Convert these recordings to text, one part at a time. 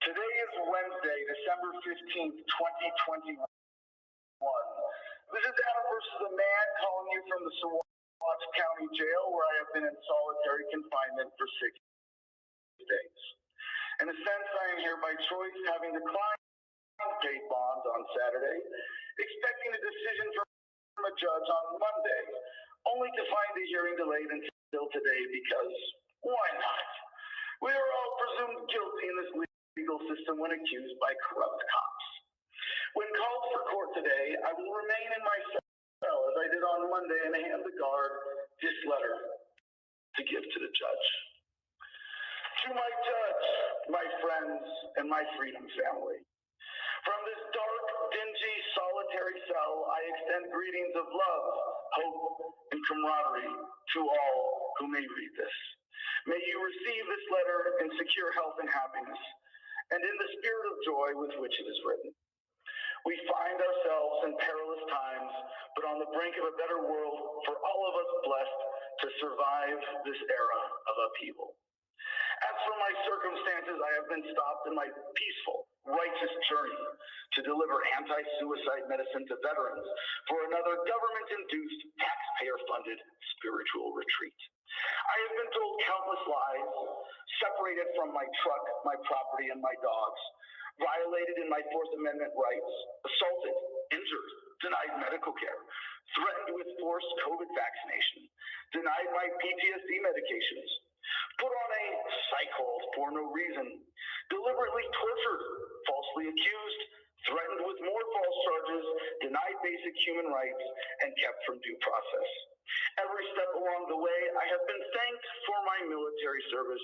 Today is Wednesday, December 15th, 2021. This is Adam versus the man calling you from the Saguache County Jail, where I have been in solitary confinement for 6 days. In a sense, I am here by choice, having declined paid bonds on Saturday, expecting a decision from a judge on Monday, only to find the hearing delayed until today because why not? We are all presumed guilty in this legal system when accused by corrupt cops. When called for court today, I will remain in my cell as I did on Monday and hand the guard this letter to give to the judge. To my judge, my friends, and my freedom family. From this dark, dingy, solitary cell, I extend greetings of love, hope, and camaraderie to all who may read this. May you receive this letter in secure health and happiness, and in the spirit of joy with which it is written. We find ourselves in perilous times, but on the brink of a better world for all of us blessed to survive this era of upheaval. As for my circumstances, I have been stopped in my peaceful, righteous journey to deliver anti-suicide medicine to veterans for another government-induced, taxpayer-funded spiritual retreat. I have been told countless lies, separated from my truck, my property, and my dogs, violated in my Fourth Amendment rights, assaulted, injured, denied medical care, threatened with forced COVID vaccination, denied my PTSD medications, put on a psych hold for no reason, deliberately tortured, falsely accused, threatened with more false charges, denied basic human rights, and kept from due process. Every step along the way, I have been thanked for my military service,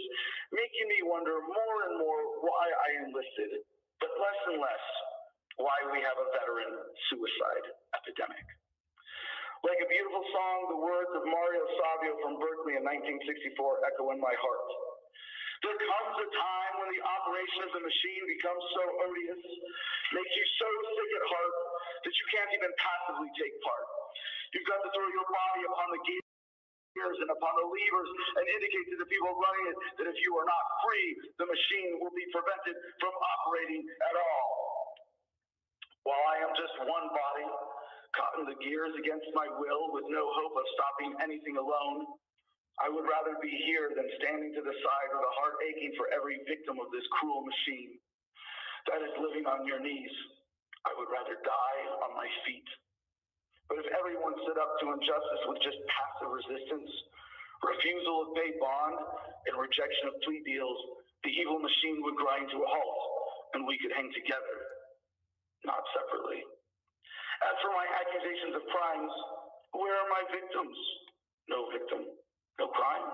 making me wonder more and more why I enlisted, but less and less why we have a veteran suicide epidemic. Like a beautiful song, the words of Mario Savio from Berkeley in 1964 echo in my heart. There comes a time when the operation of the machine becomes so odious, makes you so sick at heart that you can't even passively take part. You've got to throw your body upon the gears and upon the levers and indicate to the people running it that if you are not free, the machine will be prevented from operating at all. While I am just one body, caught in the gears against my will with no hope of stopping anything alone, I would rather be here than standing to the side with a heart aching for every victim of this cruel machine that is living on your knees. I would rather die on my feet. But if everyone stood up to injustice with just passive resistance, refusal of pay bond, and rejection of plea deals, the evil machine would grind to a halt, and we could hang together, not separately. As for my accusations of crimes, where are my victims? No victim, no crime.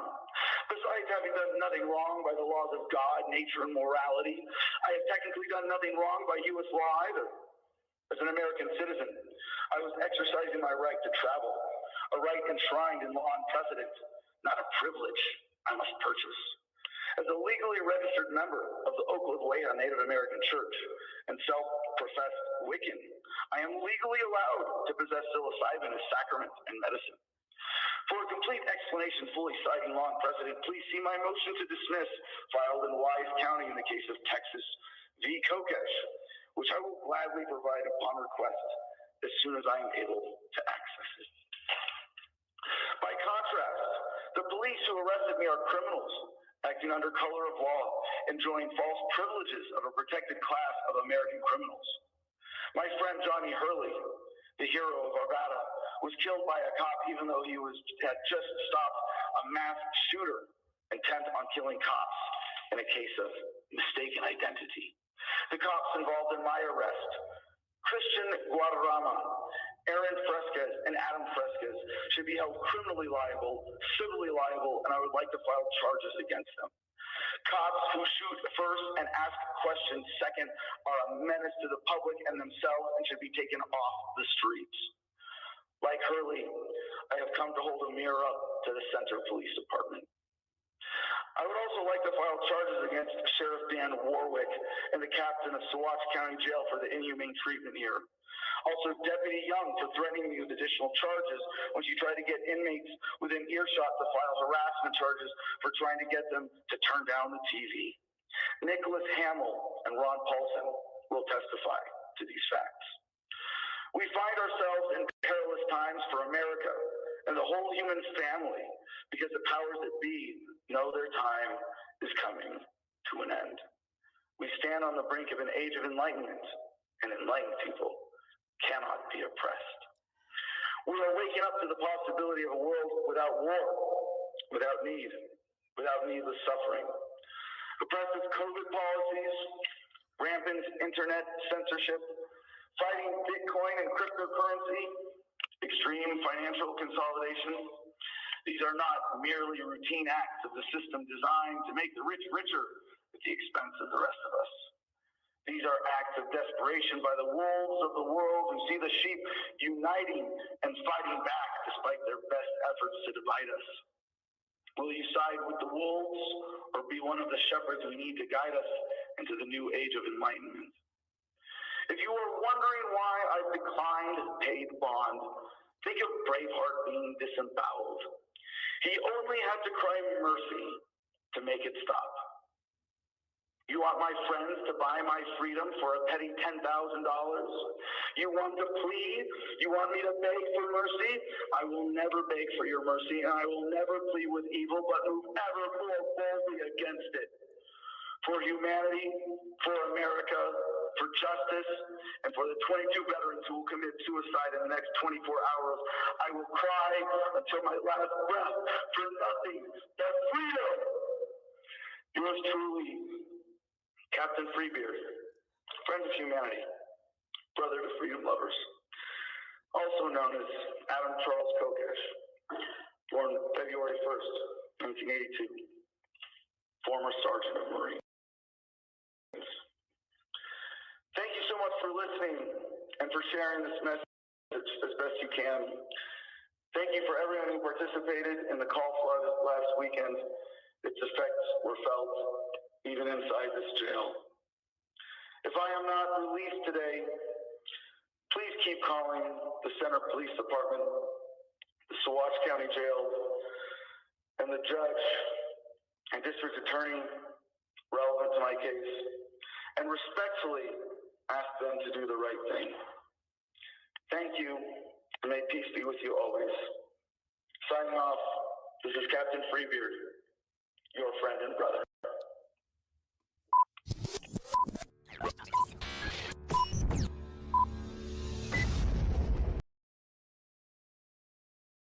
Besides having done nothing wrong by the laws of God, nature, and morality, I have technically done nothing wrong by U.S. law either. As an American citizen, I was exercising my right to travel, a right enshrined in law and precedent, not a privilege I must purchase. As a legally registered member of the Oklahoma Native American Church and self-professed Wiccan, I am legally allowed to possess psilocybin as sacrament and medicine. For a complete explanation fully citing law and precedent, please see my motion to dismiss filed in Wise County in the case of Texas v. Kokesh, which I will gladly provide upon request as soon as I am able to access it. By contrast, the police who arrested me are criminals, acting under color of law, enjoying false privileges of a protected class of American criminals. My friend Johnny Hurley, the hero of Arvada, was killed by a cop even though he had just stopped a masked shooter intent on killing cops in a case of mistaken identity. The cops involved in my arrest, Christian Guadarrama, Aaron Fresquez, and Adam Fresquez, should be held criminally liable, civilly liable, and I would like to file charges against them. Cops who shoot first and ask questions second are a menace to the public and themselves and should be taken off the streets. Like Hurley, I have come to hold a mirror up to the Center Police Department. I would also like to file charges against Sheriff Dan Warwick and the captain of Saguache County Jail for the inhumane treatment here. Also, Deputy Young for threatening me with additional charges when she tried to get inmates within earshot to file harassment charges for trying to get them to turn down the TV. Nicholas Hamill and Ron Paulson will testify to these facts. We find ourselves in perilous times for America and the whole human family because the powers that be know their time is coming to an end. We stand on the brink of an age of enlightenment, and enlightened people cannot be oppressed. We are waking up to the possibility of a world without war, without need, without needless suffering. Oppressive COVID policies, rampant internet censorship, fighting Bitcoin and cryptocurrency, extreme financial consolidation. These are not merely routine acts of the system designed to make the rich richer at the expense of the rest of us. These are acts of desperation by the wolves of the world who see the sheep uniting and fighting back despite their best efforts to divide us. Will you side with the wolves or be one of the shepherds we need to guide us into the new age of enlightenment? If you are wondering why I've declined paid bond, think of Braveheart being disemboweled. He only had to cry mercy to make it stop. You want my friends to buy my freedom for a petty $10,000? You want to plead? You want me to beg for mercy? I will never beg for your mercy, and I will never plead with evil, but move ever more boldly against it. For humanity, for America, for justice, and for the 22 veterans who will commit suicide in the next 24 hours, I will cry until my last breath for nothing but freedom. Yours truly, Captain Freebeard, friend of humanity, brother to freedom lovers, also known as Adam Charles Kokesh, born February 1st, 1982, former Sergeant of Marines. Thank you so much for listening and for sharing this message as best you can. Thank you for everyone who participated in the call flood last weekend. Its effects were felt even inside this jail. If I am not released today, please keep calling the Center Police Department, the Saguache County Jail, and the judge and district attorney relevant to my case, and respectfully ask them to do the right thing. Thank you, and may peace be with you always. Signing off, this is Captain Freebeard, your friend and brother.